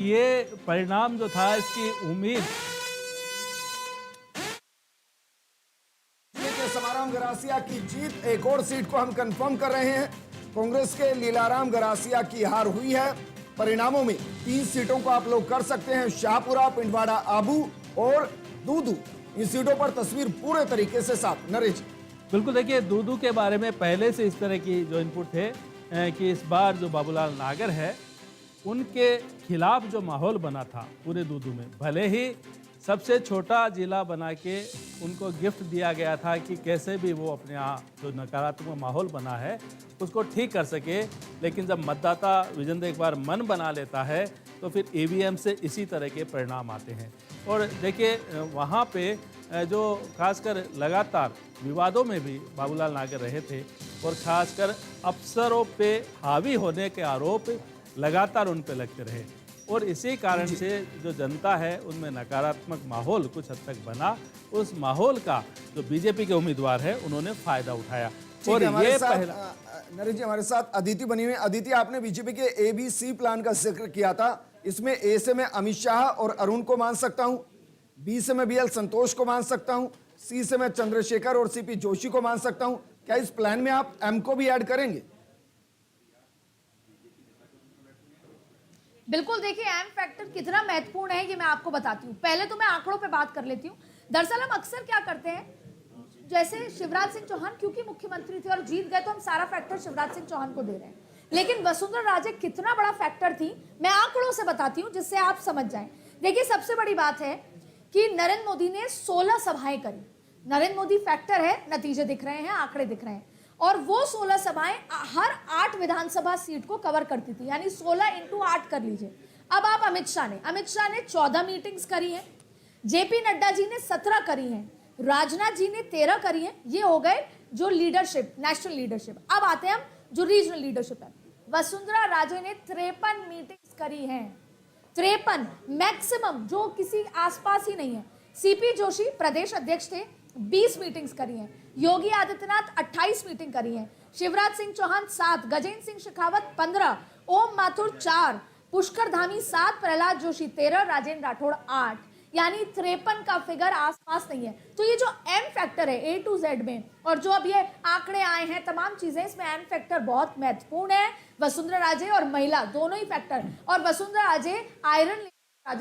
ये परिणाम जो था इसकी उम्मीद के समाराम गरासिया की जीत, एक और सीट को हम कंफर्म कर रहे हैं। कांग्रेस के लीलाराम गरासिया की हार हुई है। परिणामों में 3 सीटों को आप लोग कर सकते हैं, शाहपुरा, पिंडवाड़ा, आबू और दूदू। इन सीटों पर तस्वीर पूरे तरीके से साफ। नरेश, बिल्कुल देखिए, दूदू के बारे में पहले से इस तरह की जो इनपुट थे कि इस बार जो बाबूलाल नागर है उनके खिलाफ जो माहौल बना था पूरे दूदू में, भले ही सबसे छोटा जिला बना के उनको गिफ्ट दिया गया था कि कैसे भी वो अपने यहाँ जो नकारात्मक माहौल बना है उसको ठीक कर सके, लेकिन जब मतदाता विजेंद्र एक बार मन बना लेता है तो फिर ईवीएम से इसी तरह के परिणाम आते हैं। और देखिए वहाँ पे जो खासकर लगातार विवादों में भी बाबूलाल नागर रहे थे और खासकर अफसरों पे हावी होने के आरोप लगातार उन पे लगते रहे, और इसी कारण से जो जनता है उनमें नकारात्मक माहौल कुछ हद तक बना। उस माहौल का जो बीजेपी के उम्मीदवार है उन्होंने फायदा उठाया। और ये पहला नरेश जी हमारे साथ अदिति बनी हुई। अदिति, आपने बीजेपी के ABC प्लान का जिक्र किया था। इसमें A से मैं अमित शाह और अरुण को मान सकता हूं, B से मैं BL संतोष को मान सकता हूं, C से मैं चंद्रशेखर और CP जोशी को मान सकता हूं। क्या इस प्लान में आप M को भी ऐड करेंगे? बिल्कुल, देखिए एम फैक्टर कितना महत्वपूर्ण है ये मैं आपको बताती हूँ। पहले तो मैं आंकड़ों पे बात कर लेती हूँ। दरअसल हम अक्सर क्या करते हैं, जैसे शिवराज सिंह चौहान क्योंकि मुख्यमंत्री थे और जीत गए तो हम सारा फैक्टर शिवराज सिंह चौहान को दे रहे हैं, लेकिन वसुंधरा राजे कितना बड़ा फैक्टर थी मैं आंकड़ों से बताती हूँ जिससे आप समझ जाएं। देखिए, सबसे बड़ी बात है कि नरेंद्र मोदी ने 16 सभाएं करी। नरेंद्र मोदी फैक्टर है, नतीजे दिख रहे हैं, आंकड़े दिख रहे हैं, और वो 16 सभाएं हर 8 विधानसभा सीट को कवर करती थी, यानी 16 × 8 कर लीजिए। अब आप अमित शाह ने 14 मीटिंग्स करी हैं, जेपी नड्डा जी ने 17 करी हैं, राजनाथ जी ने 13 करी हैं। ये हो गए जो लीडरशिप, नेशनल लीडरशिप। अब आते हैं हम जो रीजनल लीडरशिप है। वसुंधरा राजे ने 53 मीटिंग्स करी हैं, 53 मैक्सिमम, जो किसी आसपास ही नहीं है। CP जोशी प्रदेश अध्यक्ष थे, 20 मीटिंग्स करी हैं। योगी आदित्यनाथ 28 मीटिंग करी हैं। शिवराज सिंह चौहान 7, गजेंद्र सिंह शेखावत 15, ओम माथुर 4, पुष्कर धामी 7, प्रहलाद जोशी 13, राजेंद्र राठौड़ 8, यानी 53 का फिगर आसपास नहीं है। तो ये जो एम फैक्टर है A to Z में, और जो अब ये आंकड़े आए हैं, तमाम चीजें, इसमें एम फैक्टर बहुत महत्वपूर्ण है। वसुंधरा राजे और महिला दोनों ही फैक्टर, और वसुंधरा राजे आयरन राजस्थान